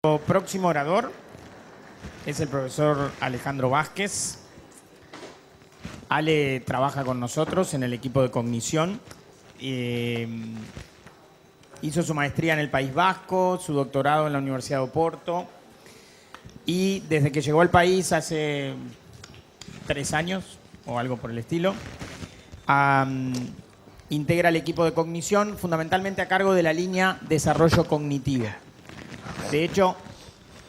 Nuestro próximo orador es el profesor Alejandro Vázquez. Ale trabaja con nosotros en el equipo de cognición. Hizo su maestría en el País Vasco, su doctorado en la Universidad de Oporto y desde que llegó al país hace 3 años o algo por el estilo, integra el equipo de cognición fundamentalmente a cargo de la línea desarrollo cognitivo. De hecho,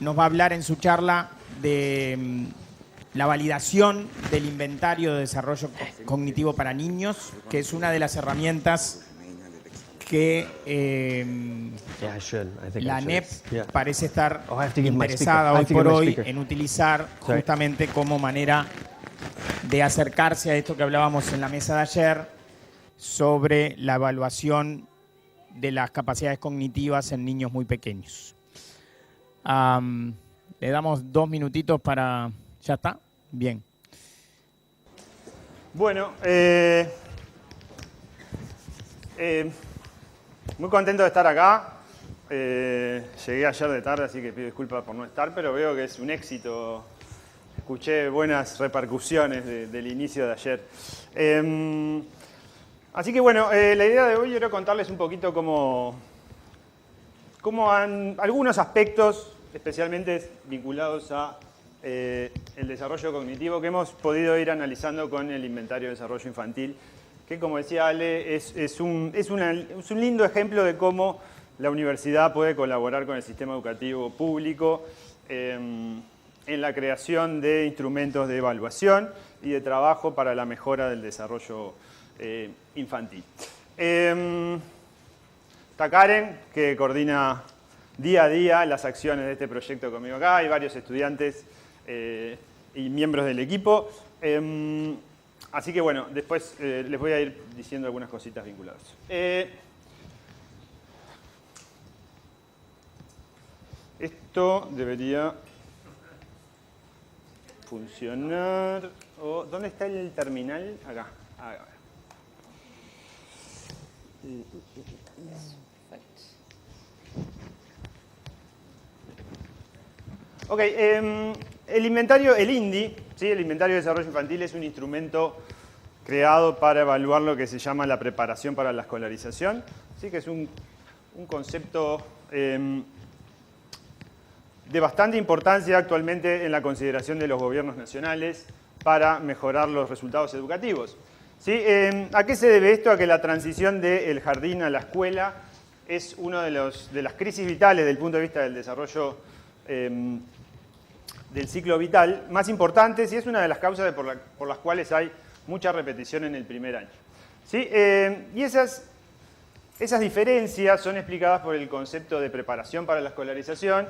nos va a hablar en su charla de la validación del inventario de desarrollo cognitivo para niños, que es una de las herramientas que la ANEP parece estar interesada hoy por hoy en utilizar justamente como manera de acercarse a esto que hablábamos en la mesa de ayer sobre la evaluación de las capacidades cognitivas en niños muy pequeños. Le damos 2 minutitos para... ¿Ya está? Bien. Bueno, muy contento de estar acá. Llegué ayer de tarde, así que pido disculpas por no estar, pero veo que es un éxito. Escuché buenas repercusiones del inicio de ayer. Así que bueno, la idea de hoy era contarles un poquito cómo algunos aspectos, especialmente vinculados a el desarrollo cognitivo, que hemos podido ir analizando con el inventario de desarrollo infantil, que como decía Ale, es un lindo ejemplo de cómo la universidad puede colaborar con el sistema educativo público en la creación de instrumentos de evaluación y de trabajo para la mejora del desarrollo infantil. Está Karen, que coordina día a día las acciones de este proyecto conmigo acá. Hay varios estudiantes y miembros del equipo. Así que bueno, después les voy a ir diciendo algunas cositas vinculadas. Esto debería funcionar. ¿Dónde está el terminal? Acá. Ok, el inventario, el INDI, ¿sí? El Inventario de Desarrollo Infantil, es un instrumento creado para evaluar lo que se llama la preparación para la escolarización, ¿sí? Que es un concepto de bastante importancia actualmente en la consideración de los gobiernos nacionales para mejorar los resultados educativos. ¿Sí? ¿A qué se debe esto? A que la transición del jardín a la escuela es una de las crisis vitales desde el punto de vista del desarrollo del ciclo vital más importantes, y es una de las causas por las cuales hay mucha repetición en el primer año. ¿Sí? Y esas diferencias son explicadas por el concepto de preparación para la escolarización,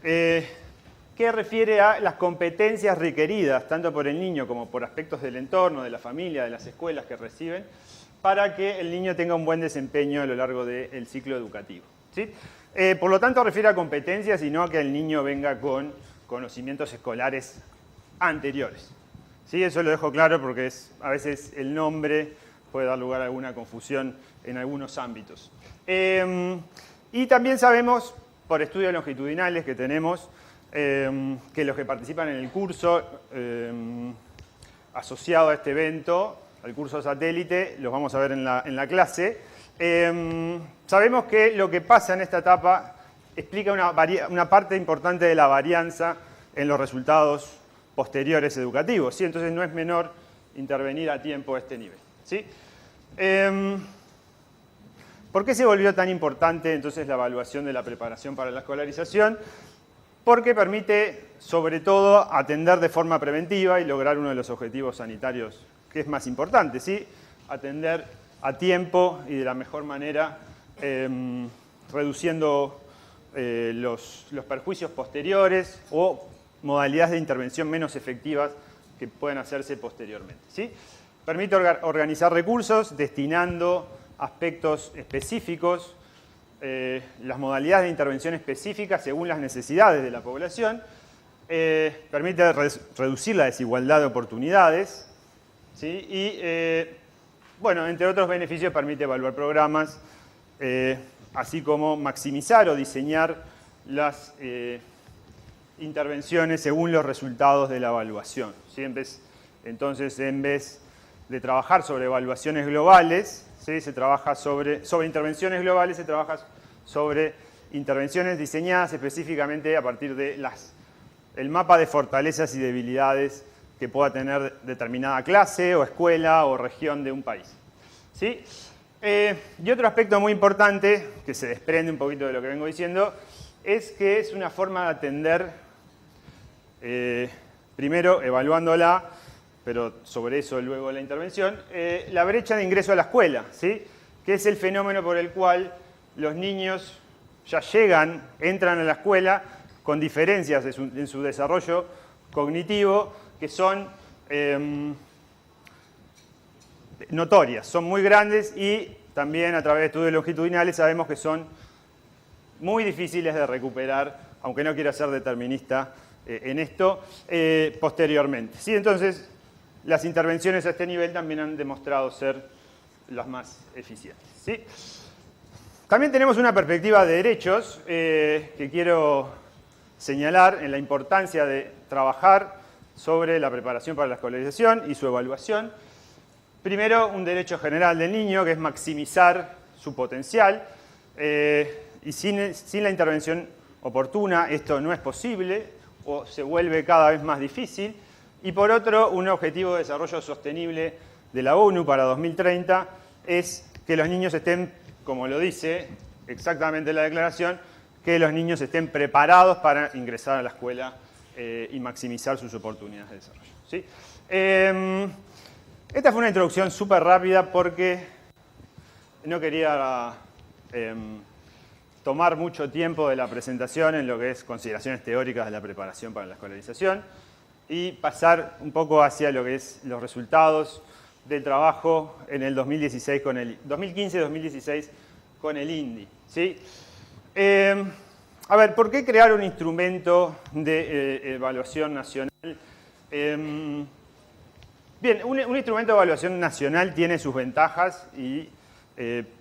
que refiere a las competencias requeridas, tanto por el niño como por aspectos del entorno, de la familia, de las escuelas que reciben, para que el niño tenga un buen desempeño a lo largo del ciclo educativo. ¿Sí? Por lo tanto, refiere a competencias y no a que el niño venga con conocimientos escolares anteriores. ¿Sí? Eso lo dejo claro porque a veces el nombre puede dar lugar a alguna confusión en algunos ámbitos. Y también sabemos, por estudios longitudinales que tenemos, que los que participan en el curso asociado a este evento, al curso satélite, los vamos a ver en la clase. Sabemos que lo que pasa en esta etapa explica una parte importante de la varianza en los resultados posteriores educativos, ¿sí? Entonces no es menor intervenir a tiempo a este nivel, ¿sí? ¿Por qué se volvió tan importante entonces la evaluación de la preparación para la escolarización? Porque permite, sobre todo, atender de forma preventiva y lograr uno de los objetivos sanitarios que es más importante, ¿sí? Atender a tiempo y de la mejor manera, reduciendo los perjuicios posteriores o modalidades de intervención menos efectivas que pueden hacerse posteriormente, ¿sí? Permite organizar recursos destinando aspectos específicos, las modalidades de intervención específicas según las necesidades de la población, permite reducir la desigualdad de oportunidades, ¿sí? Y, bueno, entre otros beneficios, permite evaluar programas, así como maximizar o diseñar las intervenciones según los resultados de la evaluación. ¿Sí? Entonces, en vez de trabajar sobre evaluaciones globales, ¿sí? Se trabaja sobre intervenciones globales, se trabaja sobre intervenciones diseñadas específicamente a partir de el mapa de fortalezas y debilidades que pueda tener determinada clase o escuela o región de un país. ¿Sí? Y otro aspecto muy importante, que se desprende un poquito de lo que vengo diciendo, es que es una forma de atender, primero evaluándola, pero sobre eso luego la intervención, la brecha de ingreso a la escuela, ¿sí? Que es el fenómeno por el cual los niños ya entran a la escuela con diferencias en su desarrollo cognitivo que son notorias, son muy grandes y también a través de estudios longitudinales sabemos que son muy difíciles de recuperar, aunque no quiero ser determinista en esto, posteriormente. ¿Sí? Entonces, las intervenciones a este nivel también han demostrado ser las más eficientes. ¿Sí? También tenemos una perspectiva de derechos que quiero señalar en la importancia de trabajar sobre la preparación para la escolarización y su evaluación. Primero, un derecho general del niño, que es maximizar su potencial, y sin la intervención oportuna esto no es posible o se vuelve cada vez más difícil. Y por otro, un objetivo de desarrollo sostenible de la ONU para 2030 es que los niños estén, como lo dice exactamente la declaración, que los niños estén preparados para ingresar a la escuela y maximizar sus oportunidades de desarrollo. ¿Sí? Esta fue una introducción súper rápida porque no quería tomar mucho tiempo de la presentación en lo que es consideraciones teóricas de la preparación para la escolarización y pasar un poco hacia lo que es los resultados del trabajo en el 2015-2016 con el INDI. ¿Sí? A ver, ¿por qué crear un instrumento de evaluación nacional? Bien, un instrumento de evaluación nacional tiene sus ventajas y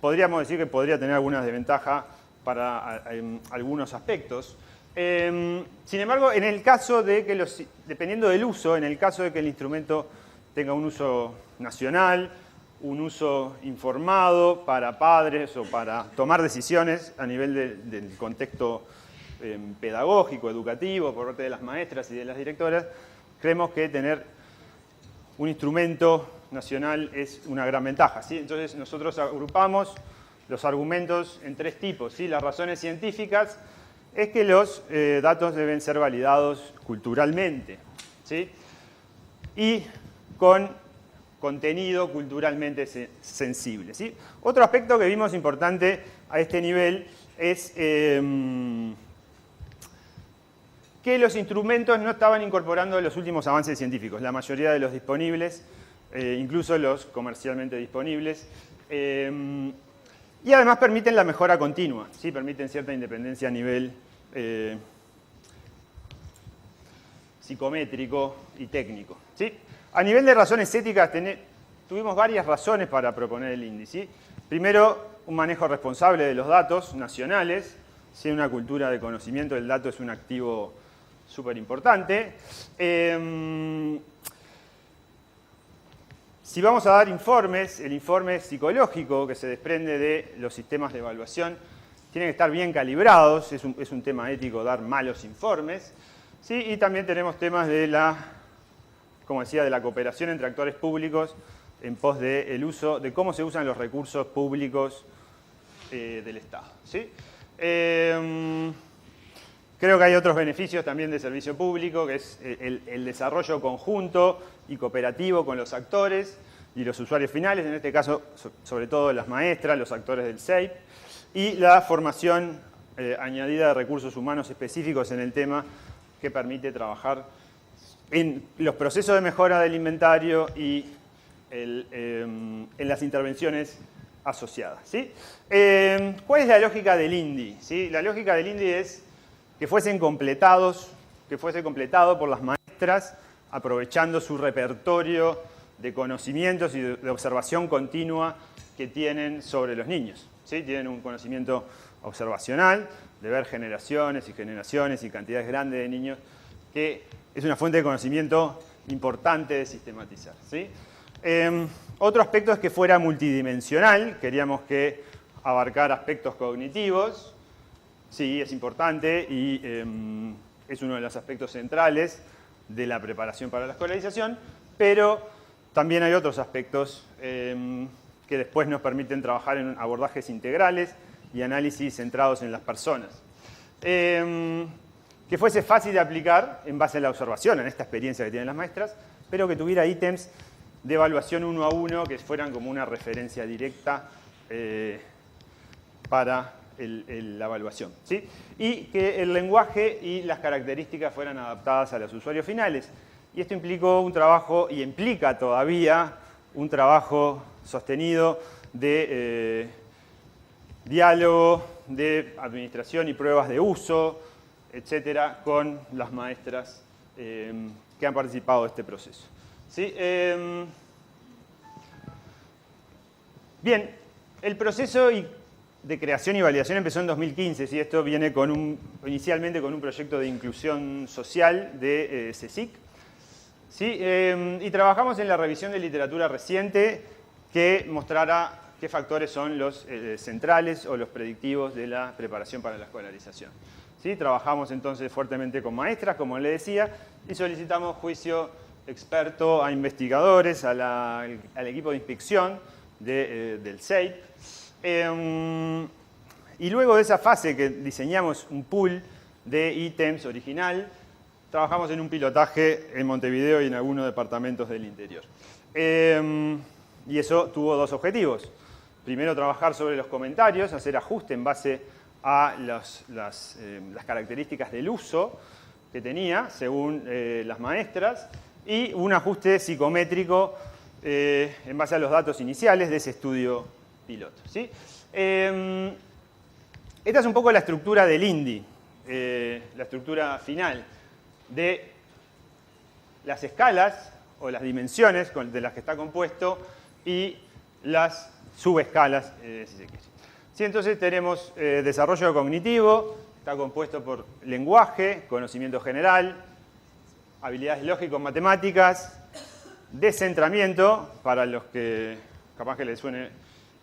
podríamos decir que podría tener algunas desventajas para algunos aspectos. Sin embargo, en el caso de que dependiendo del uso, en el caso de que el instrumento tenga un uso nacional, un uso informado para padres o para tomar decisiones a nivel del contexto pedagógico, educativo, por parte de las maestras y de las directoras, creemos que tener un instrumento nacional es una gran ventaja. ¿Sí? Entonces nosotros agrupamos los argumentos en tres tipos. ¿Sí? Las razones científicas es que los datos deben ser validados culturalmente, ¿sí? Y con contenido culturalmente sensible. ¿Sí? Otro aspecto que vimos importante a este nivel es que los instrumentos no estaban incorporando los últimos avances científicos. La mayoría de los disponibles, incluso los comercialmente disponibles, y además permiten la mejora continua, ¿sí? Permiten cierta independencia a nivel psicométrico y técnico. ¿Sí? A nivel de razones éticas, tuvimos varias razones para proponer el índice. ¿Sí? Primero, un manejo responsable de los datos nacionales. ¿Sí? Una cultura de conocimiento del dato es un activo súper importante. Si vamos a dar informes, el informe psicológico que se desprende de los sistemas de evaluación tienen que estar bien calibrados, es un tema ético dar malos informes. ¿Sí? Y también tenemos temas de como decía, de la cooperación entre actores públicos en pos del uso, de cómo se usan los recursos públicos del Estado. ¿Sí? Creo que hay otros beneficios también de servicio público, que es el desarrollo conjunto y cooperativo con los actores y los usuarios finales, en este caso sobre todo las maestras, los actores del CEIP, y la formación añadida de recursos humanos específicos en el tema que permite trabajar en los procesos de mejora del inventario y en las intervenciones asociadas. ¿Sí? ¿Cuál es la lógica del INDI? ¿Sí? La lógica del INDI es que fuese completado por las maestras, aprovechando su repertorio de conocimientos y de observación continua que tienen sobre los niños. ¿sí? Tienen un conocimiento observacional, de ver generaciones y generaciones y cantidades grandes de niños, que es una fuente de conocimiento importante de sistematizar, ¿sí? Otro aspecto es que fuera multidimensional. Queríamos que abarcar aspectos cognitivos. Sí, es importante y es uno de los aspectos centrales de la preparación para la escolarización, pero también hay otros aspectos que después nos permiten trabajar en abordajes integrales y análisis centrados en las personas. Que fuese fácil de aplicar en base a la observación, en esta experiencia que tienen las maestras, pero que tuviera ítems de evaluación 1 a 1 que fueran como una referencia directa para la evaluación, ¿sí? Y que el lenguaje y las características fueran adaptadas a los usuarios finales. Y esto implicó un trabajo, y implica todavía, un trabajo sostenido de diálogo, de administración y pruebas de uso, etcétera, con las maestras que han participado de este proceso. ¿Sí? Bien, el proceso de creación y validación empezó en 2015, ¿sí? Esto viene inicialmente con un proyecto de inclusión social de CSIC. ¿Sí? Y trabajamos en la revisión de literatura reciente que mostrara qué factores son los centrales o los predictivos de la preparación para la escolarización. ¿Sí? Trabajamos entonces fuertemente con maestras, como les decía, y solicitamos juicio experto a investigadores, al equipo de inspección del CEIP. Y luego de esa fase que diseñamos un pool de ítems original, trabajamos en un pilotaje en Montevideo y en algunos departamentos del interior. Y eso tuvo dos objetivos. Primero, trabajar sobre los comentarios, hacer ajuste en base a las características del uso que tenía, según las maestras, y un ajuste psicométrico en base a los datos iniciales de ese estudio piloto, ¿sí? Esta es un poco la estructura del INDI, la estructura final de las escalas o las dimensiones de las que está compuesto y las subescalas, si se quiere. Sí, entonces tenemos desarrollo cognitivo, está compuesto por lenguaje, conocimiento general, habilidades lógico-matemáticas, descentramiento, para los que capaz que les suene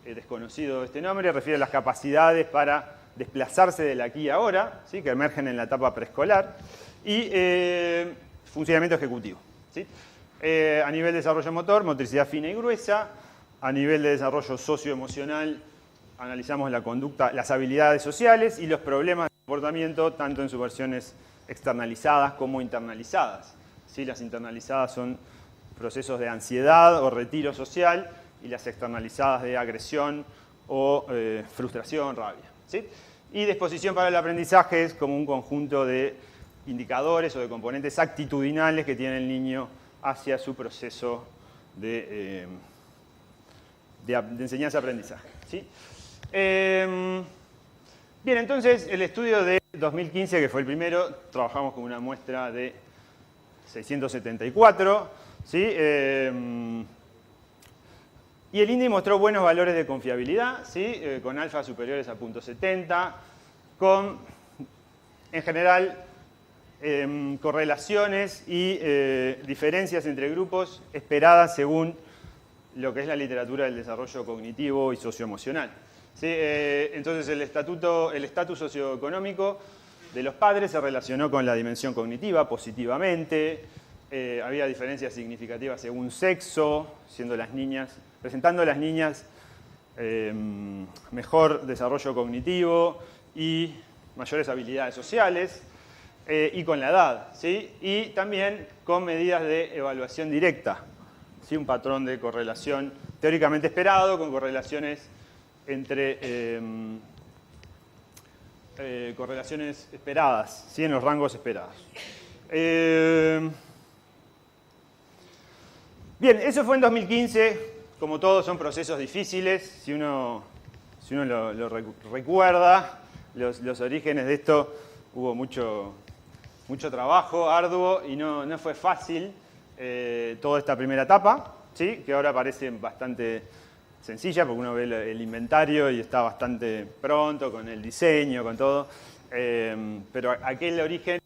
desconocido este nombre, refiere a las capacidades para desplazarse del aquí y ahora, ¿sí? Que emergen en la etapa preescolar, y funcionamiento ejecutivo, ¿sí? A nivel de desarrollo motor, motricidad fina y gruesa. A nivel de desarrollo socioemocional, analizamos la conducta, las habilidades sociales y los problemas de comportamiento, tanto en sus versiones externalizadas como internalizadas. ¿Sí? Las internalizadas son procesos de ansiedad o retiro social, y las externalizadas de agresión o frustración, rabia. ¿Sí? Y disposición para el aprendizaje es como un conjunto de indicadores o de componentes actitudinales que tiene el niño hacia su proceso de enseñanza-aprendizaje. ¿Sí? Bien, entonces el estudio de 2015, que fue el primero, trabajamos con una muestra de 674, ¿sí? Y el INDI mostró buenos valores de confiabilidad, ¿sí? Con alfa superiores a 0.70, con, en general, correlaciones y diferencias entre grupos esperadas según lo que es la literatura del desarrollo cognitivo y socioemocional. ¿Sí? Entonces el estatus socioeconómico de los padres se relacionó con la dimensión cognitiva positivamente. Había diferencias significativas según sexo, presentando las niñas mejor desarrollo cognitivo y mayores habilidades sociales, y con la edad, ¿sí? Y también con medidas de evaluación directa, ¿sí? Un patrón de correlación teóricamente esperado, con correlaciones entre correlaciones esperadas, ¿sí? En los rangos esperados. Bien, eso fue en 2015. Como todos, son procesos difíciles. Si uno lo recuerda, los orígenes de esto, hubo mucho trabajo arduo y no fue fácil toda esta primera etapa, ¿sí? Que ahora parece bastante sencilla, porque uno ve el inventario y está bastante pronto con el diseño, con todo. Pero aquel origen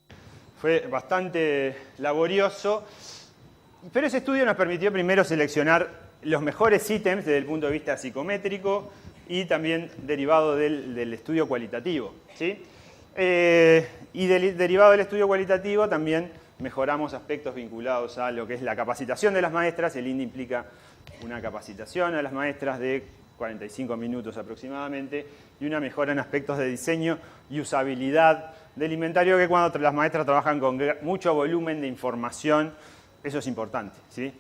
fue bastante laborioso. Pero ese estudio nos permitió primero seleccionar los mejores ítems desde el punto de vista psicométrico y también derivado del estudio cualitativo, ¿sí? Y derivado del estudio cualitativo también mejoramos aspectos vinculados a lo que es la capacitación de las maestras. El INDI implica una capacitación a las maestras de 45 minutos aproximadamente y una mejora en aspectos de diseño y usabilidad del inventario, que cuando las maestras trabajan con mucho volumen de información, eso es importante, ¿sí?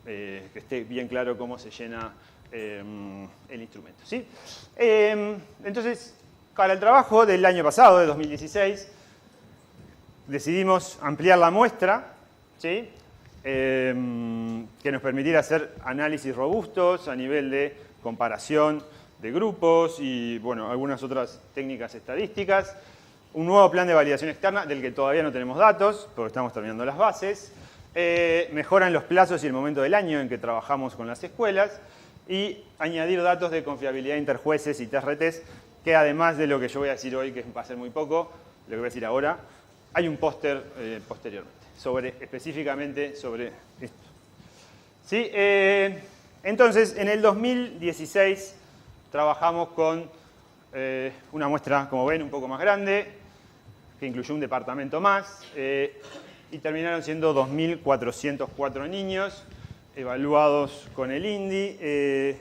Que esté bien claro cómo se llena el instrumento, ¿sí? Entonces, para el trabajo del año pasado, de 2016, decidimos ampliar la muestra, ¿sí? Que nos permitiera hacer análisis robustos a nivel de comparación de grupos y, bueno, algunas otras técnicas estadísticas. Un nuevo plan de validación externa del que todavía no tenemos datos, porque estamos terminando las bases. Mejoran los plazos y el momento del año en que trabajamos con las escuelas y añadir datos de confiabilidad interjueces y TRTs, que además de lo que yo voy a decir hoy, que va a ser muy poco, lo que voy a decir ahora, hay un póster posteriormente, específicamente sobre esto. ¿Sí? Entonces, en el 2016 trabajamos con una muestra, como ven, un poco más grande, que incluyó un departamento más, y terminaron siendo 2.404 niños evaluados con el INDI,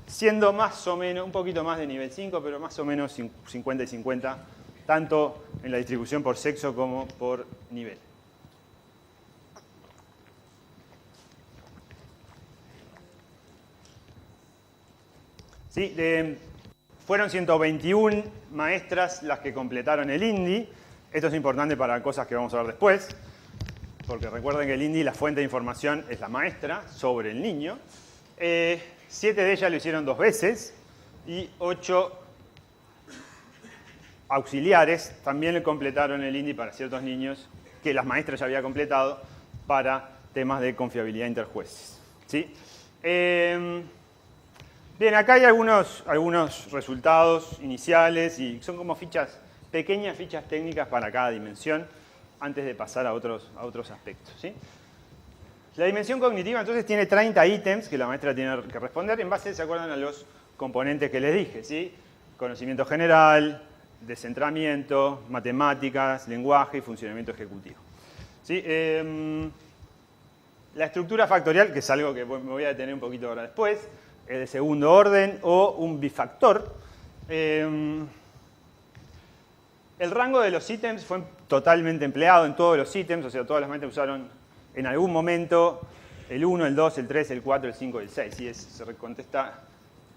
siendo más o menos, un poquito más de nivel 5, pero más o menos 50 y 50, tanto en la distribución por sexo como por nivel. ¿Sí? Fueron 121 maestras las que completaron el INDI. Esto es importante para cosas que vamos a ver después, porque recuerden que el INDI, la fuente de información, es la maestra sobre el niño. 7 de ellas lo hicieron 2 veces y 8 auxiliares también le completaron el INDI para ciertos niños que las maestras ya habían completado para temas de confiabilidad interjueces, ¿sí? Bien, acá hay algunos resultados iniciales y son como pequeñas fichas técnicas para cada dimensión antes de pasar a otros aspectos, ¿sí? La dimensión cognitiva entonces tiene 30 ítems que la maestra tiene que responder en base, ¿se acuerdan?, a los componentes que les dije, ¿sí? Conocimiento general, descentramiento, matemáticas, lenguaje y funcionamiento ejecutivo, ¿sí? La estructura factorial, que es algo que me voy a detener un poquito ahora después, es de segundo orden o un bifactor. El rango de los ítems fue totalmente empleado en todos los ítems, o sea, todas las maestras usaron en algún momento el 1, el 2, el 3, el 4, el 5 y el 6. Y se contesta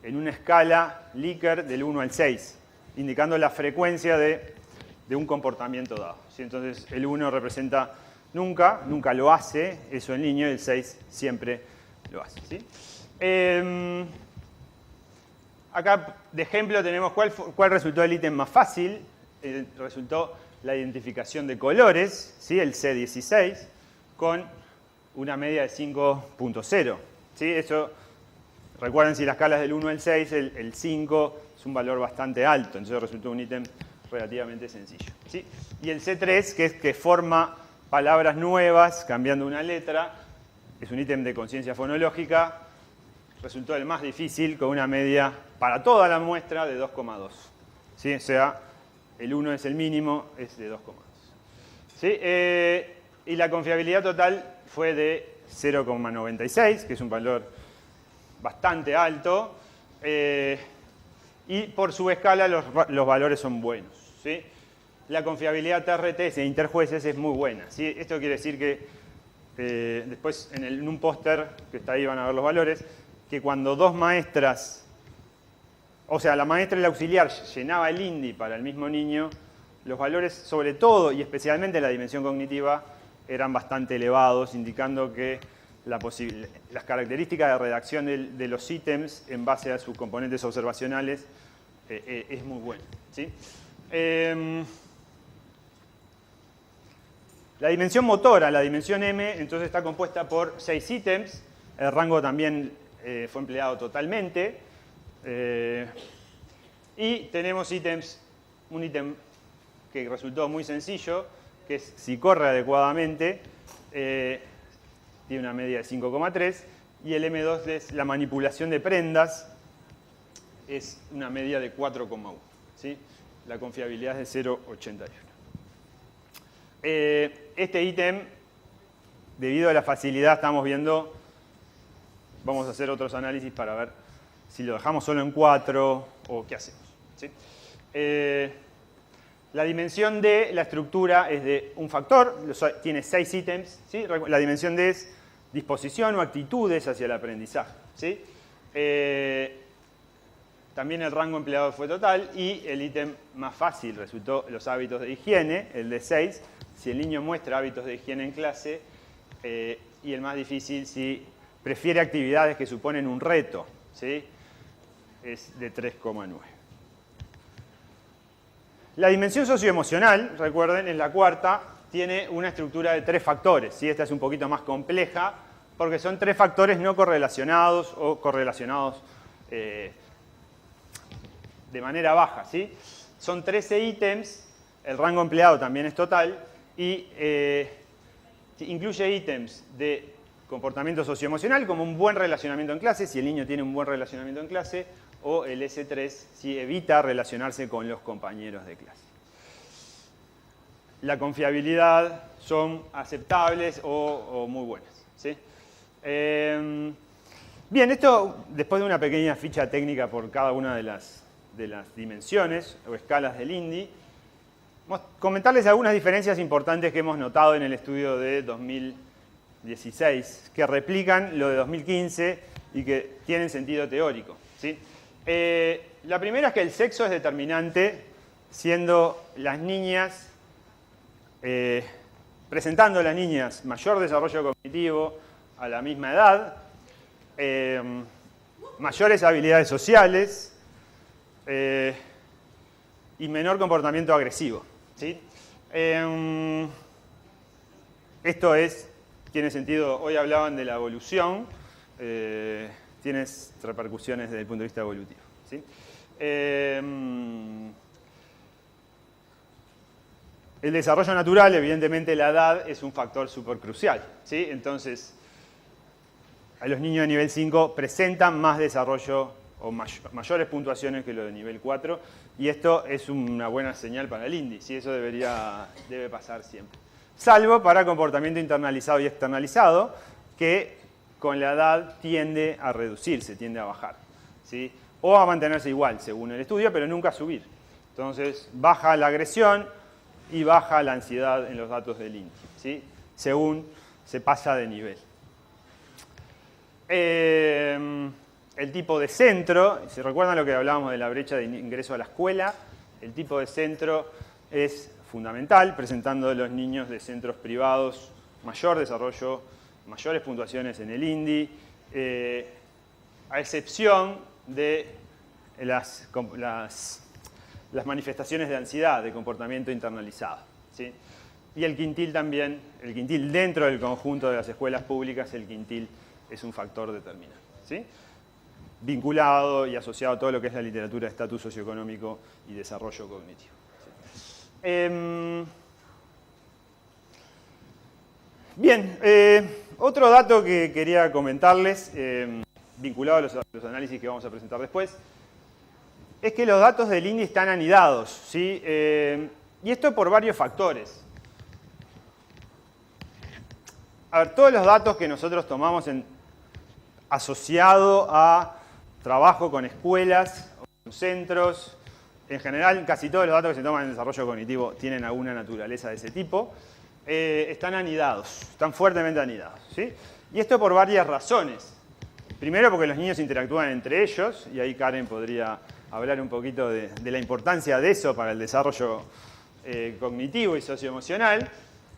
en una escala Likert del 1 al 6, indicando la frecuencia de un comportamiento dado, ¿sí? Entonces, el 1 representa nunca lo hace, eso el niño, y el 6 siempre lo hace, ¿sí? Acá, de ejemplo, tenemos cuál resultó el ítem más fácil. Resultó la identificación de colores, ¿sí? El C16, con una media de 5.0. ¿Sí? Eso, recuerden, si la escala es del 1 al 6, el 5 es un valor bastante alto, entonces resultó un ítem relativamente sencillo, ¿sí? Y el C3, que forma palabras nuevas cambiando una letra, es un ítem de conciencia fonológica, resultó el más difícil con una media para toda la muestra de 2,2. ¿Sí? O sea, el 1 es el mínimo, es de 2,2. ¿Sí? Y la confiabilidad total fue de 0,96, que es un valor bastante alto. Y por subescala los valores son buenos, ¿sí? La confiabilidad TRT e interjueces es muy buena, ¿sí? Esto quiere decir que después en un póster que está ahí van a ver los valores, que cuando dos maestras, o sea, la maestra y el auxiliar llenaba el INDI para el mismo niño, los valores, sobre todo y especialmente en la dimensión cognitiva, eran bastante elevados, indicando que las características de redacción de los ítems en base a sus componentes observacionales es muy buena, ¿sí? La dimensión motora, la dimensión M, entonces está compuesta por 6 ítems. El rango también fue empleado totalmente. Y tenemos un ítem que resultó muy sencillo, que es si corre adecuadamente, tiene una media de 5,3, y el M2 es la manipulación de prendas, es una media de 4,1. ¿Sí? La confiabilidad es de 0,81. Este ítem, debido a la facilidad, estamos viendo, vamos a hacer otros análisis para ver si lo dejamos solo en 4 o qué hacemos. ¿Sí? La dimensión de la estructura es de un factor, tiene 6 ítems. ¿Sí? La dimensión D es disposición o actitudes hacia el aprendizaje. ¿Sí? También el rango empleado fue total y el ítem más fácil resultó los hábitos de higiene, el de 6, si el niño muestra hábitos de higiene en clase, y el más difícil si prefiere actividades que suponen un reto, ¿sí? Es de 3,9. La dimensión socioemocional, recuerden, es la cuarta, tiene una estructura de 3 factores. ¿Sí? Esta es un poquito más compleja porque son 3 factores no correlacionados o correlacionados de manera baja. ¿Sí? Son 13 ítems, el rango empleado también es total y incluye ítems de comportamiento socioemocional como un buen relacionamiento en clase, si el niño tiene un buen relacionamiento en clase, o el S3 si evita relacionarse con los compañeros de clase. La confiabilidad son aceptables o muy buenas. ¿Sí? Bien, esto después de una pequeña ficha técnica por cada una de las dimensiones o escalas del INDI, vamos a comentarles algunas diferencias importantes que hemos notado en el estudio de 2016, que replican lo de 2015 y que tienen sentido teórico. ¿Sí? La primera es que el sexo es determinante, siendo las niñas, presentando a las niñas mayor desarrollo cognitivo a la misma edad, mayores habilidades sociales y menor comportamiento agresivo. ¿Sí? Esto tiene sentido, hoy hablaban de la evolución, tiene repercusiones desde el punto de vista evolutivo. ¿Sí? El desarrollo natural, evidentemente la edad es un factor súper crucial. ¿Sí? Entonces, a los niños de nivel 5 presentan más desarrollo o mayores puntuaciones que los de nivel 4, y esto es una buena señal para el INDI. ¿Sí? Eso debe pasar siempre. Salvo para comportamiento internalizado y externalizado, que con la edad tiende a reducirse, tiende a bajar. ¿Sí? O a mantenerse igual, según el estudio, pero nunca a subir. Entonces, baja la agresión y baja la ansiedad en los datos del INDI, ¿sí? Según se pasa de nivel. El tipo de centro, si recuerdan lo que hablábamos de la brecha de ingreso a la escuela, el tipo de centro es fundamental, presentando a los niños de centros privados mayor desarrollo, mayores puntuaciones en el INDI, a excepción de las manifestaciones de ansiedad, de comportamiento internalizado. ¿Sí? Y el quintil también, el quintil dentro del conjunto de las escuelas públicas, el quintil es un factor determinante. ¿Sí? Vinculado y asociado a todo lo que es la literatura de estatus socioeconómico y desarrollo cognitivo. ¿Sí? Bien, otro dato que quería comentarles, vinculado a los análisis que vamos a presentar después, es que los datos del INDI están anidados. ¿Sí? Y esto por varios factores. A ver, todos los datos que nosotros tomamos asociado a trabajo con escuelas o con centros, en general casi todos los datos que se toman en desarrollo cognitivo tienen alguna naturaleza de ese tipo, están anidados, están fuertemente anidados. ¿Sí? Y esto por varias razones. Primero porque los niños interactúan entre ellos, y ahí Karen podría hablar un poquito de la importancia de eso para el desarrollo cognitivo y socioemocional.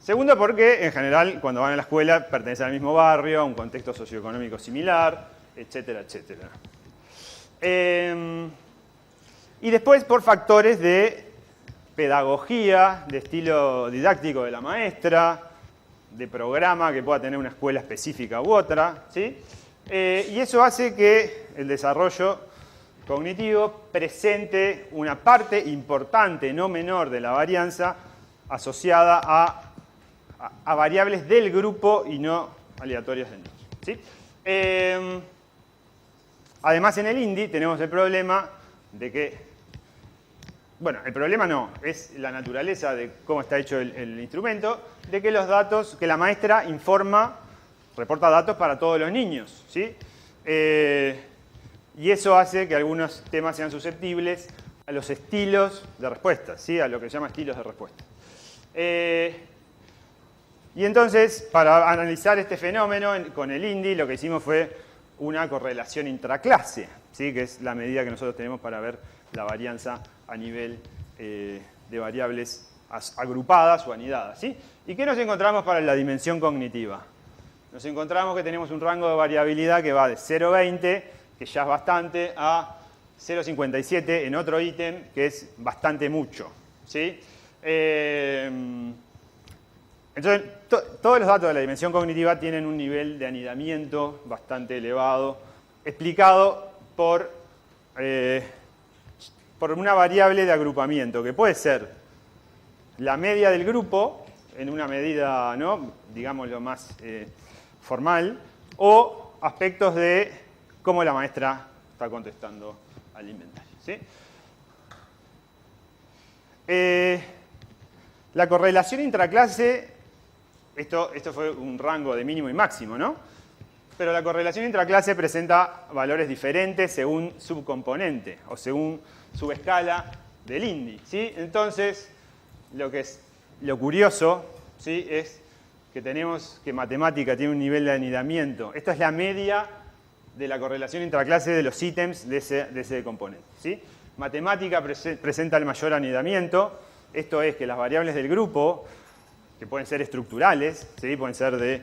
Segundo, porque en general cuando van a la escuela pertenecen al mismo barrio, a un contexto socioeconómico similar, etcétera, etcétera. Y después por factores de pedagogía, de estilo didáctico de la maestra, de programa que pueda tener una escuela específica u otra. ¿Sí? Y eso hace que el desarrollo cognitivo presente una parte importante, no menor, de la varianza asociada a variables del grupo y no aleatorias del nodo, ¿sí? Además, en el INDI tenemos el problema de que, bueno, el problema no, es la naturaleza de cómo está hecho el instrumento, de que los datos, que la maestra reporta datos para todos los niños, ¿sí? Y eso hace que algunos temas sean susceptibles a los estilos de respuesta, ¿sí? A lo que se llama estilos de respuesta. Y entonces, para analizar este fenómeno con el INDI, lo que hicimos fue una correlación intraclase, ¿sí? Que es la medida que nosotros tenemos para ver la varianza a nivel de variables agrupadas o anidadas, ¿sí? ¿Y qué nos encontramos para la dimensión cognitiva? Nos encontramos que tenemos un rango de variabilidad que va de 0,20, que ya es bastante, a 0,57 en otro ítem, que es bastante mucho, ¿sí? Entonces, todos los datos de la dimensión cognitiva tienen un nivel de anidamiento bastante elevado, explicado por una variable de agrupamiento, que puede ser la media del grupo, en una medida, ¿no?, digamos, lo más formal, o aspectos de cómo la maestra está contestando al inventario, ¿sí? La correlación intraclase, esto fue un rango de mínimo y máximo, ¿no? Pero la correlación intraclase presenta valores diferentes según subcomponente o según subescala del INDI, ¿sí? Entonces, lo curioso, ¿sí?, es que tenemos que matemática tiene un nivel de anidamiento. Esto es la media de la correlación intraclase de los ítems de ese componente, ¿sí? Matemática presenta el mayor anidamiento. Esto es que las variables del grupo, que pueden ser estructurales, ¿sí?, pueden ser de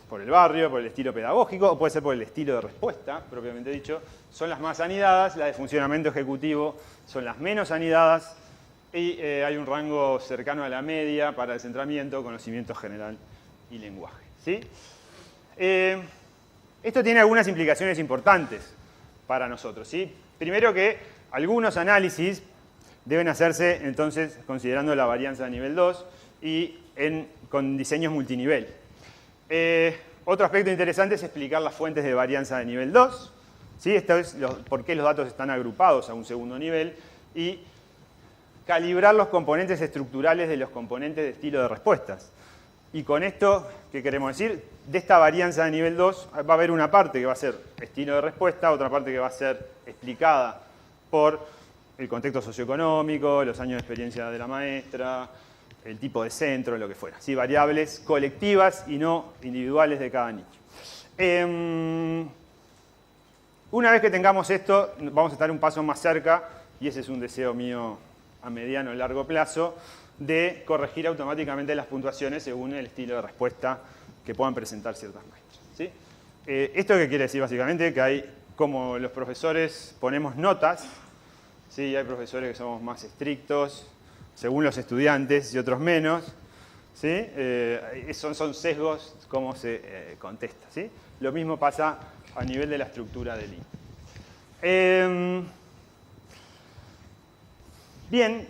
por el barrio, por el estilo pedagógico, o puede ser por el estilo de respuesta, propiamente dicho, son las más anidadas. Las de funcionamiento ejecutivo son las menos anidadas. Y hay un rango cercano a la media para descentramiento, conocimiento general y lenguaje, ¿sí? Esto tiene algunas implicaciones importantes para nosotros, ¿sí? Primero, que algunos análisis deben hacerse entonces considerando la varianza de nivel 2 y con diseños multinivel. Otro aspecto interesante es explicar las fuentes de varianza de nivel 2, ¿sí? Esto es por qué los datos están agrupados a un segundo nivel, y calibrar los componentes estructurales de los componentes de estilo de respuestas. Y con esto, ¿qué queremos decir? De esta varianza de nivel 2 va a haber una parte que va a ser estilo de respuesta, otra parte que va a ser explicada por el contexto socioeconómico, los años de experiencia de la maestra, el tipo de centro, lo que fuera, ¿sí? Variables colectivas y no individuales de cada nicho. Una vez que tengamos esto, vamos a estar un paso más cerca, y ese es un deseo mío a mediano o largo plazo, de corregir automáticamente las puntuaciones según el estilo de respuesta que puedan presentar ciertas maestras, ¿sí? ¿Esto qué quiere decir básicamente? Que hay, como los profesores ponemos notas, ¿sí? Hay profesores que somos más estrictos según los estudiantes y otros menos, ¿sí? Son sesgos cómo se contesta, ¿sí? Lo mismo pasa a nivel de la estructura del INDI. Bien,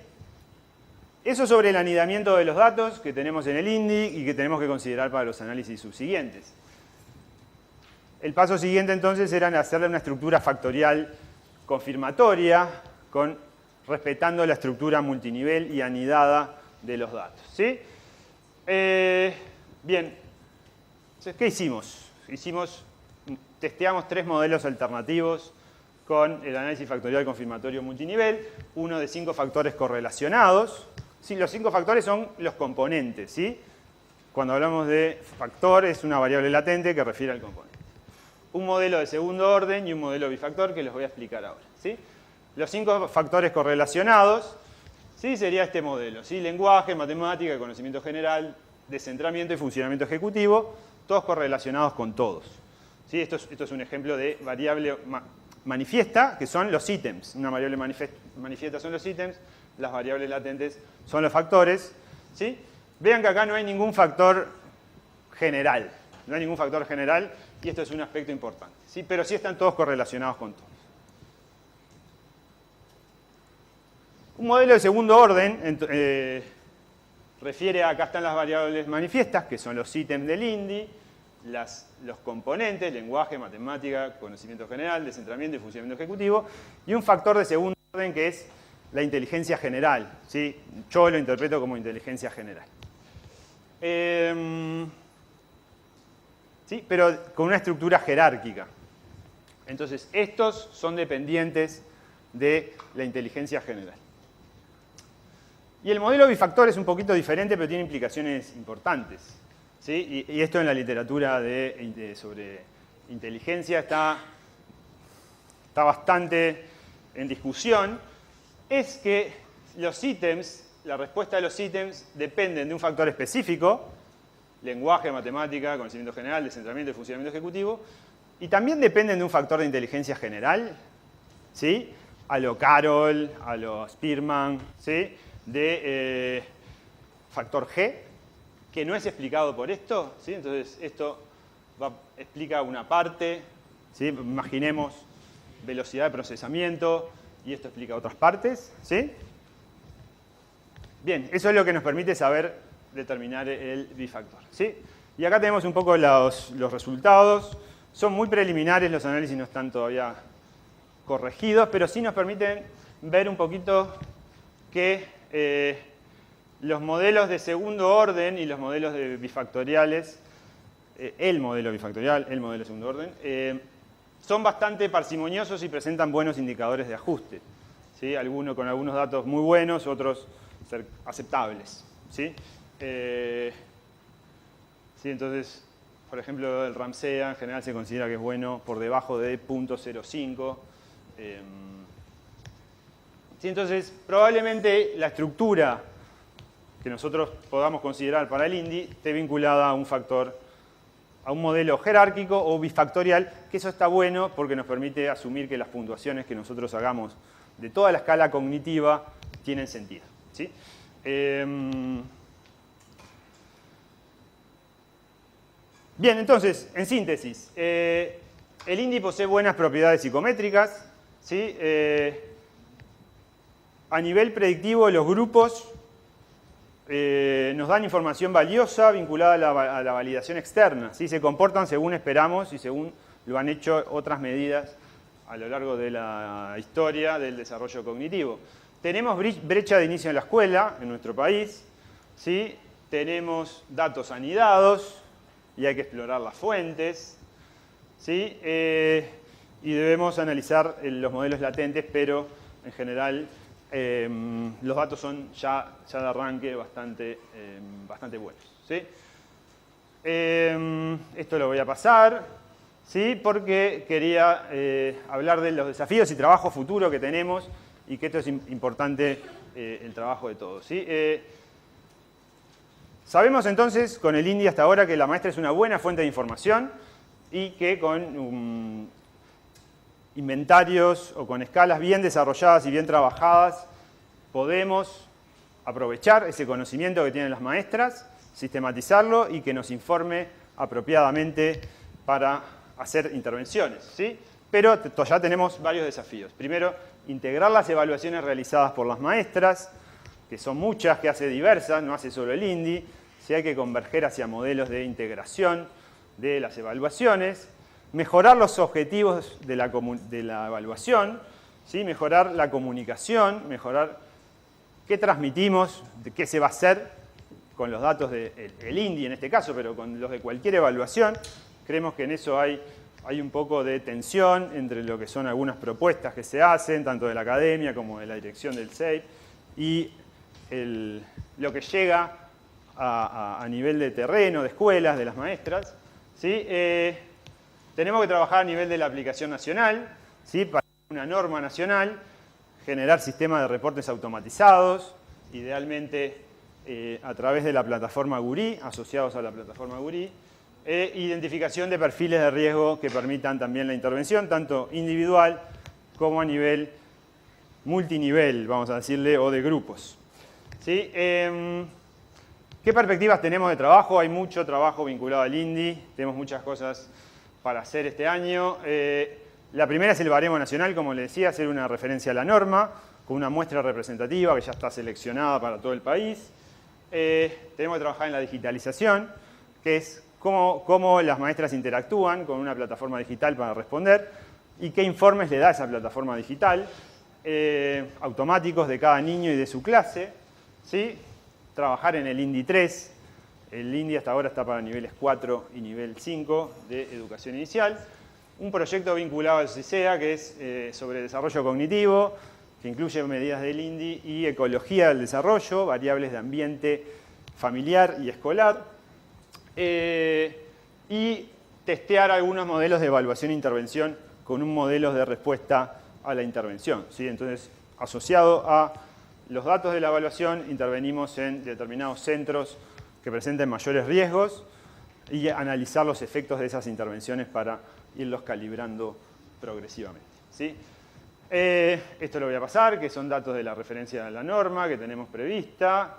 eso sobre el anidamiento de los datos que tenemos en el INDI y que tenemos que considerar para los análisis subsiguientes. El paso siguiente entonces era hacerle una estructura factorial confirmatoria respetando la estructura multinivel y anidada de los datos, ¿sí? Bien, ¿qué hicimos? Testeamos 3 modelos alternativos con el análisis factorial confirmatorio multinivel, uno de 5 factores correlacionados. Sí, los 5 factores son los componentes, ¿sí? Cuando hablamos de factor, es una variable latente que refiere al componente. Un modelo de segundo orden y un modelo bifactor que los voy a explicar ahora, ¿sí? Los 5 factores correlacionados, ¿sí?, sería este modelo, ¿sí? Lenguaje, matemática, conocimiento general, descentramiento y funcionamiento ejecutivo, todos correlacionados con todos, ¿sí? Esto es un ejemplo de variable manifiesta, que son los ítems. Una variable manifiesta son los ítems, las variables latentes son los factores, ¿sí? Vean que acá no hay ningún factor general, No hay ningún factor general y esto es un aspecto importante, ¿sí? Pero sí están todos correlacionados con todos. Un modelo de segundo orden refiere a, acá están las variables manifiestas, que son los ítems del INDI, los componentes, lenguaje, matemática, conocimiento general, descentramiento y funcionamiento ejecutivo, y un factor de segundo orden que es la inteligencia general, ¿sí? Yo lo interpreto como inteligencia general. ¿Sí? Pero con una estructura jerárquica. Entonces, estos son dependientes de la inteligencia general. Y el modelo bifactor es un poquito diferente, pero tiene implicaciones importantes, ¿sí? Y esto en la literatura sobre inteligencia está bastante en discusión. Es que los ítems, la respuesta de los ítems dependen de un factor específico, lenguaje, matemática, conocimiento general, descentramiento y funcionamiento ejecutivo, y también dependen de un factor de inteligencia general, ¿sí? A lo Carroll, a lo Spearman, ¿sí? De factor G, que no es explicado por esto, ¿sí? Entonces esto explica una parte, ¿sí? Imaginemos velocidad de procesamiento, y esto explica otras partes, ¿sí? Bien, eso es lo que nos permite saber determinar el bifactor, ¿sí? Y acá tenemos un poco los resultados. Son muy preliminares, los análisis no están todavía corregidos, pero sí nos permiten ver un poquito que los modelos de segundo orden y los modelos de bifactoriales, el modelo bifactorial, el modelo de segundo orden, son bastante parsimoniosos y presentan buenos indicadores de ajuste, ¿sí? Con algunos datos muy buenos, otros aceptables, ¿sí? Sí, entonces, por ejemplo, el Ramsea en general se considera que es bueno por debajo de 0.05. Sí, entonces, probablemente la estructura que nosotros podamos considerar para el INDI esté vinculada a un factor, a un modelo jerárquico o bifactorial, que eso está bueno porque nos permite asumir que las puntuaciones que nosotros hagamos de toda la escala cognitiva tienen sentido, ¿sí? Bien, entonces, en síntesis, el INDI posee buenas propiedades psicométricas, ¿sí? A nivel predictivo, los grupos nos dan información valiosa vinculada a la validación externa, ¿sí? Se comportan según esperamos y según lo han hecho otras medidas a lo largo de la historia del desarrollo cognitivo. Tenemos brecha de inicio en la escuela en nuestro país, ¿sí? Tenemos datos anidados y hay que explorar las fuentes, ¿sí? Y debemos analizar los modelos latentes, pero en general los datos son ya de arranque bastante buenos, ¿sí? Esto lo voy a pasar, ¿sí? Porque quería hablar de los desafíos y trabajo futuro que tenemos y que esto es importante el trabajo de todos, ¿sí? Sabemos entonces con el INDI hasta ahora que la maestra es una buena fuente de información y que con inventarios o con escalas bien desarrolladas y bien trabajadas podemos aprovechar ese conocimiento que tienen las maestras, sistematizarlo y que nos informe apropiadamente para hacer intervenciones, ¿sí? Pero ya tenemos varios desafíos. Primero, integrar las evaluaciones realizadas por las maestras, que son muchas, que hace diversas, no hace solo el INDI. Sí, hay que converger hacia modelos de integración de las evaluaciones, mejorar los objetivos de la evaluación, ¿sí? Mejorar la comunicación, mejorar qué transmitimos, de qué se va a hacer con los datos del INDI en este caso, pero con los de cualquier evaluación. Creemos que en eso hay un poco de tensión entre lo que son algunas propuestas que se hacen, tanto de la academia como de la dirección del CEIP, y lo que llega a nivel de terreno, de escuelas, de las maestras, ¿sí? Tenemos que trabajar a nivel de la aplicación nacional, ¿sí? Para una norma nacional, generar sistemas de reportes automatizados, idealmente a través de la plataforma GURI, asociados a la plataforma GURI, identificación de perfiles de riesgo que permitan también la intervención, tanto individual como a nivel multinivel, vamos a decirle, o de grupos, ¿sí? ¿Qué perspectivas tenemos de trabajo? Hay mucho trabajo vinculado al INDI, tenemos muchas cosas para hacer este año. La primera es el baremo nacional, como les decía, hacer una referencia a la norma, con una muestra representativa que ya está seleccionada para todo el país. Tenemos que trabajar en la digitalización, que es cómo las maestras interactúan con una plataforma digital para responder y qué informes le da esa plataforma digital, automáticos de cada niño y de su clase, ¿sí? Trabajar en el INDI 3. El INDI hasta ahora está para niveles 4 y nivel 5 de educación inicial. Un proyecto vinculado al CISEA, que es sobre desarrollo cognitivo, que incluye medidas del INDI y ecología del desarrollo, variables de ambiente familiar y escolar. Y testear algunos modelos de evaluación e intervención con un modelo de respuesta a la intervención, ¿sí? Entonces, asociado a los datos de la evaluación, intervenimos en determinados centros que presenten mayores riesgos y analizar los efectos de esas intervenciones para irlos calibrando progresivamente, ¿sí? Esto lo voy a pasar, que son datos de la referencia a la norma que tenemos prevista.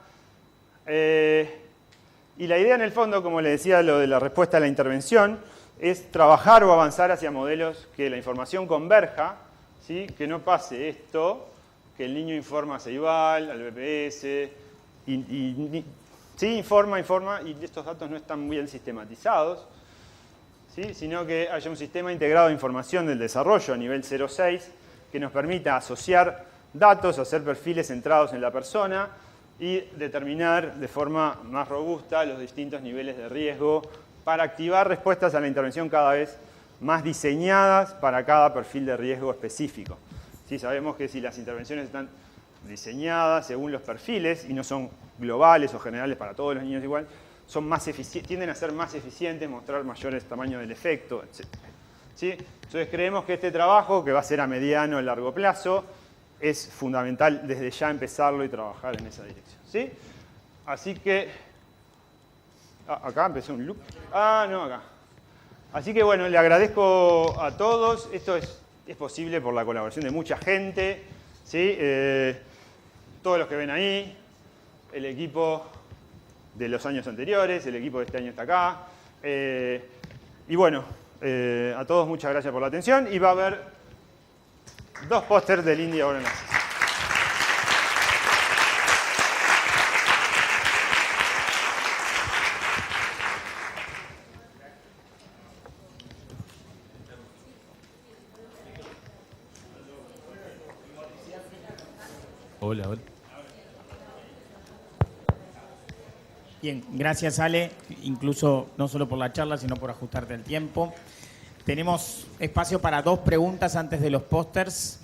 Y la idea en el fondo, como les decía, lo de la respuesta a la intervención, es trabajar o avanzar hacia modelos que la información converja, ¿sí? Que no pase esto, que el niño informa a CEIBAL, al BPS, sí, informa, y estos datos no están bien sistematizados, ¿sí? Sino que haya un sistema integrado de información del desarrollo a nivel 0.6 que nos permita asociar datos, hacer perfiles centrados en la persona y determinar de forma más robusta los distintos niveles de riesgo para activar respuestas a la intervención cada vez más diseñadas para cada perfil de riesgo específico. Sí, sabemos que si las intervenciones están diseñadas según los perfiles y no son globales o generales para todos los niños igual, son más tienden a ser más eficientes, mostrar mayores tamaños del efecto, etc. ¿Sí? Entonces creemos que este trabajo, que va a ser a mediano o largo plazo, es fundamental desde ya empezarlo y trabajar en esa dirección, ¿sí? Así que... acá empezó un loop. No, acá. Así que bueno, le agradezco a todos. Esto es posible por la colaboración de mucha gente, ¿sí? Todos los que ven ahí, el equipo de los años anteriores, el equipo de este año está acá. Y bueno, a todos muchas gracias por la atención y va a haber 2 pósters del INDI ahora en la sesión. Hola. Bien, gracias Ale, incluso no solo por la charla, sino por ajustarte el tiempo. Tenemos espacio para 2 preguntas antes de los pósters.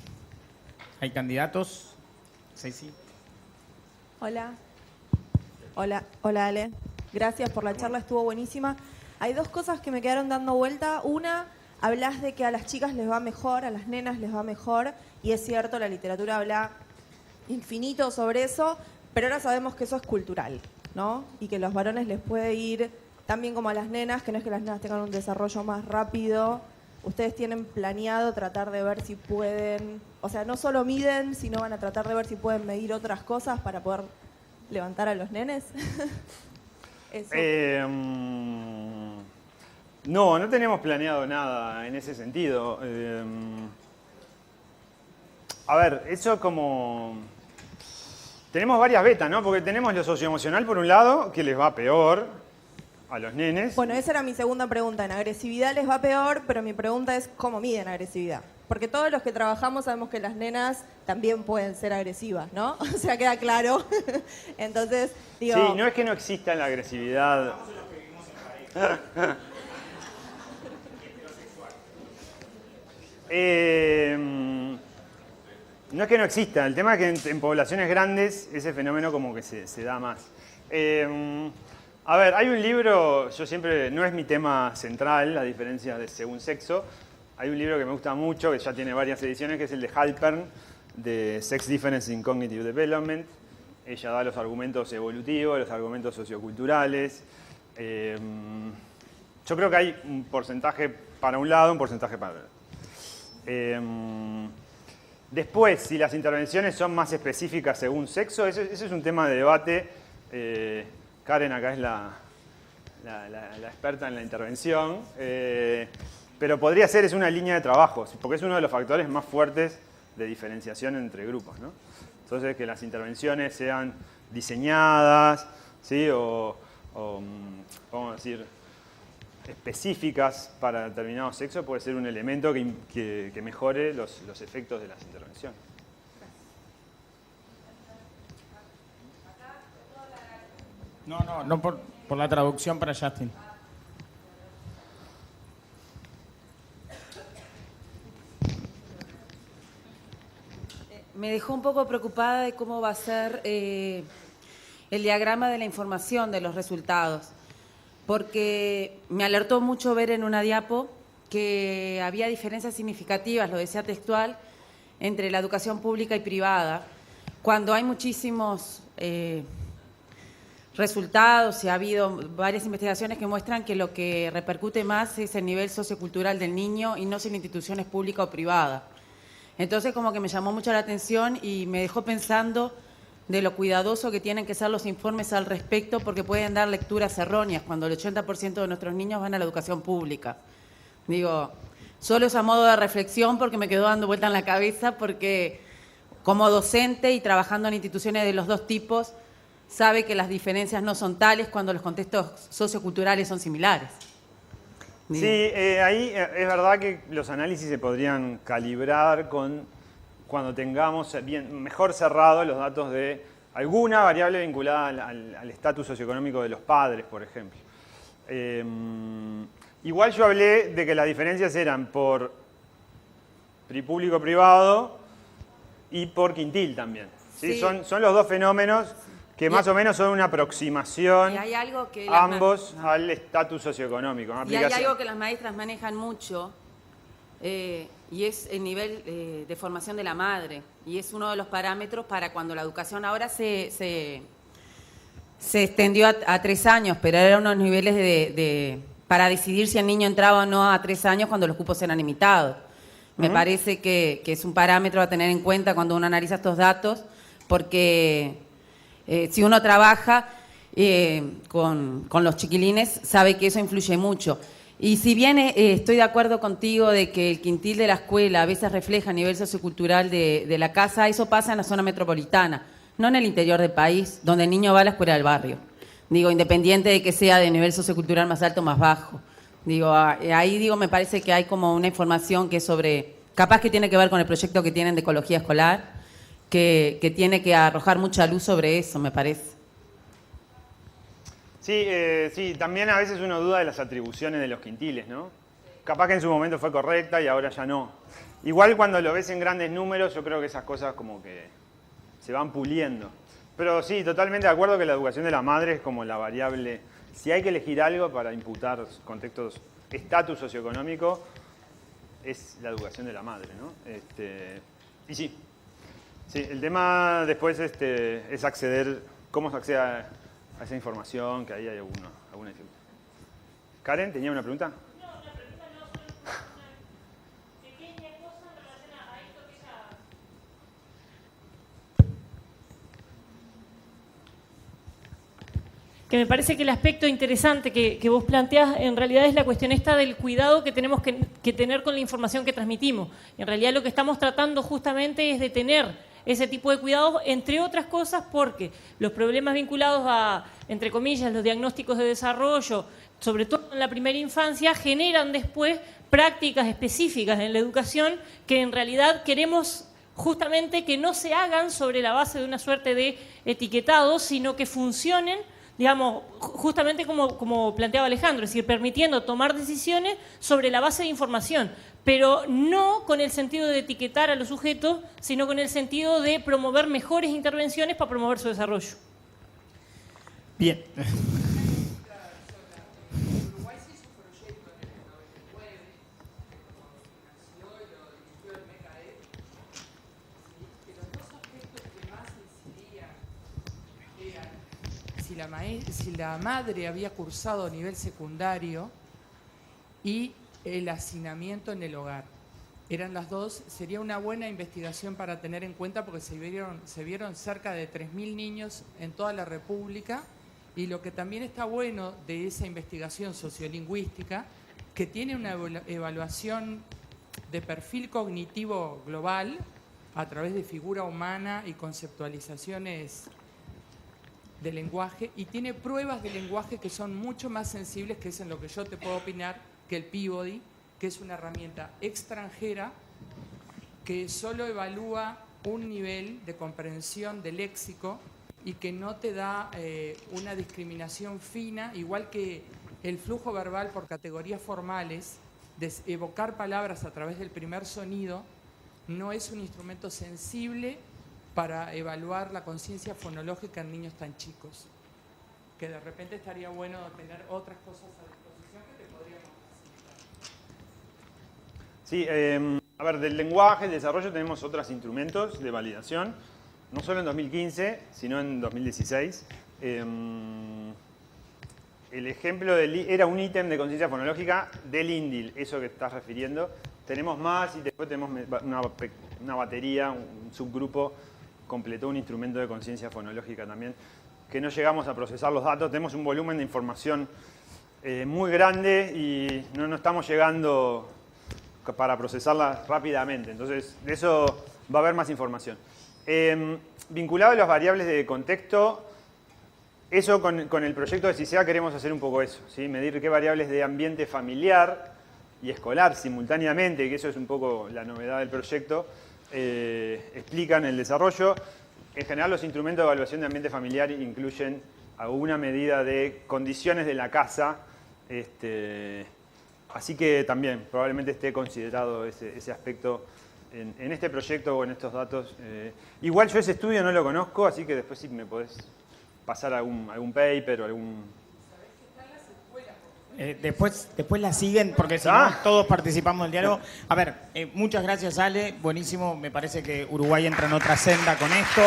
¿Hay candidatos? Ceci. Hola. Hola Ale. Gracias por la charla, estuvo buenísima. Hay 2 cosas que me quedaron dando vuelta. Una, hablas de que a las chicas les va mejor, a las nenas les va mejor, y es cierto, la literatura habla infinito sobre eso, pero ahora sabemos que eso es cultural, ¿no? Y que a los varones les puede ir tan bien como a las nenas, que no es que las nenas tengan un desarrollo más rápido. Ustedes tienen planeado tratar de ver si pueden, o sea, no solo miden, sino van a tratar de ver si pueden medir otras cosas para poder levantar a los nenes. Eso. No tenemos planeado nada en ese sentido. A ver, eso como... Tenemos varias betas, ¿no? Porque tenemos lo socioemocional por un lado, que les va peor a los nenes. Bueno, esa era mi segunda pregunta. En agresividad les va peor, pero mi pregunta es ¿cómo miden agresividad? Porque todos los que trabajamos sabemos que las nenas también pueden ser agresivas, ¿no? O sea, queda claro. Entonces, digo... Sí, no es que no exista la agresividad. No es que no exista, el tema es que en poblaciones grandes ese fenómeno como que se da más. A ver, hay un libro, yo siempre, no es mi tema central, la diferencia de según sexo. Hay un libro que me gusta mucho, que ya tiene varias ediciones, que es el de Halpern, de Sex Difference in Cognitive Development. Ella da los argumentos evolutivos, los argumentos socioculturales. Yo creo que hay un porcentaje para un lado, un porcentaje para el otro. Después, si las intervenciones son más específicas según sexo, ese es un tema de debate Karen acá es la experta en la intervención, pero podría ser, es una línea de trabajo, porque es uno de los factores más fuertes de diferenciación entre grupos, ¿no? Entonces, que las intervenciones sean diseñadas, ¿sí? o vamos a decir, específicas para determinado sexo puede ser un elemento que mejore los efectos de las intervenciones. No por la traducción para Justin. Me dejó un poco preocupada de cómo va a ser el diagrama de la información de los resultados, porque me alertó mucho ver en una diapo que había diferencias significativas, lo decía textual, entre la educación pública y privada, cuando hay muchísimos resultados y ha habido varias investigaciones que muestran que lo que repercute más es el nivel sociocultural del niño y no si la institución es pública o privada. Entonces como que me llamó mucho la atención y me dejó pensando de lo cuidadoso que tienen que ser los informes al respecto, porque pueden dar lecturas erróneas cuando el 80% de nuestros niños van a la educación pública. Digo, solo es a modo de reflexión porque me quedó dando vuelta en la cabeza, porque como docente y trabajando en instituciones de los dos tipos, sabe que las diferencias no son tales cuando los contextos socioculturales son similares. Sí, ahí es verdad que los análisis se podrían calibrar cuando tengamos mejor cerrados los datos de alguna variable vinculada al estatus socioeconómico de los padres, por ejemplo. Igual yo hablé de que las diferencias eran por público-privado y por quintil también. ¿Sí? Sí. Son los dos fenómenos que más o menos son una aproximación, Y hay algo que ambos al estatus socioeconómico. Y hay algo que las maestras manejan mucho, y es el nivel de formación de la madre. Y es uno de los parámetros para cuando la educación ahora se extendió a 3 años, pero eran unos niveles para decidir si el niño entraba o no a 3 años cuando los cupos eran limitados. Me parece que es un parámetro a tener en cuenta cuando uno analiza estos datos, porque si uno trabaja con los chiquilines, sabe que eso influye mucho. Y si bien estoy de acuerdo contigo de que el quintil de la escuela a veces refleja el nivel sociocultural de la casa, eso pasa en la zona metropolitana, no en el interior del país, donde el niño va a la escuela del barrio. Digo, independiente de que sea de nivel sociocultural más alto o más bajo. Digo, ahí me parece que hay como una información que es sobre, capaz que tiene que ver con el proyecto que tienen de ecología escolar, que tiene que arrojar mucha luz sobre eso, me parece. Sí, también a veces uno duda de las atribuciones de los quintiles, ¿no? Capaz que en su momento fue correcta y ahora ya no. Igual cuando lo ves en grandes números, yo creo que esas cosas como que se van puliendo. Pero sí, totalmente de acuerdo que la educación de la madre es como la variable. Si hay que elegir algo para imputar contextos, estatus socioeconómico, es la educación de la madre, ¿no? Y sí, el tema después es acceder, cómo se accede a esa información, que ahí hay alguna dificultad. Karen, ¿tenía una pregunta? No, la pregunta no, solo una pequeña cosa en relación a esto que ella... Que me parece que el aspecto interesante que vos planteás en realidad es la cuestión esta del cuidado que tenemos que tener con la información que transmitimos. En realidad lo que estamos tratando justamente es de tener ese tipo de cuidados, entre otras cosas porque los problemas vinculados a, entre comillas, los diagnósticos de desarrollo, sobre todo en la primera infancia, generan después prácticas específicas en la educación que en realidad queremos justamente que no se hagan sobre la base de una suerte de etiquetado, sino que funcionen, digamos, justamente como planteaba Alejandro, es decir, permitiendo tomar decisiones sobre la base de información, pero no con el sentido de etiquetar a los sujetos, sino con el sentido de promover mejores intervenciones para promover su desarrollo. Bien. Si la madre había cursado a nivel secundario y el hacinamiento en el hogar. Eran las dos, sería una buena investigación para tener en cuenta porque se vieron cerca de 3.000 niños en toda la República Y lo que también está bueno de esa investigación sociolingüística, que tiene una evaluación de perfil cognitivo global a través de figura humana y conceptualizaciones de lenguaje, y tiene pruebas de lenguaje que son mucho más sensibles, que es en lo que yo te puedo opinar, que el Peabody, que es una herramienta extranjera que solo evalúa un nivel de comprensión del léxico y que no te da una discriminación fina, igual que el flujo verbal por categorías formales, de evocar palabras a través del primer sonido, no es un instrumento sensible para evaluar la conciencia fonológica en niños tan chicos. Que de repente estaría bueno tener otras cosas a disposición que te podríamos facilitar. Sí, a ver, del lenguaje, el desarrollo, tenemos otros instrumentos de validación, no solo en 2015, sino en 2016. El ejemplo era un ítem de conciencia fonológica del INDIL, eso que estás refiriendo. Tenemos más y después tenemos una batería, un subgrupo completó un instrumento de conciencia fonológica también, que no llegamos a procesar los datos. Tenemos un volumen de información muy grande y no estamos llegando para procesarla rápidamente. Entonces, de eso va a haber más información. Vinculado a las variables de contexto, eso con el proyecto de CICEA queremos hacer un poco eso, ¿sí? Medir qué variables de ambiente familiar y escolar simultáneamente, que eso es un poco la novedad del proyecto, explican el desarrollo. En general, los instrumentos de evaluación de ambiente familiar incluyen alguna medida de condiciones de la casa, así que también probablemente esté considerado ese aspecto en este proyecto o en estos datos. Igual yo ese estudio no lo conozco, así que después sí me podés pasar algún paper o algún... Después la siguen, porque si no, todos participamos del diálogo. A ver, muchas gracias, Ale. Buenísimo. Me parece que Uruguay entra en otra senda con esto.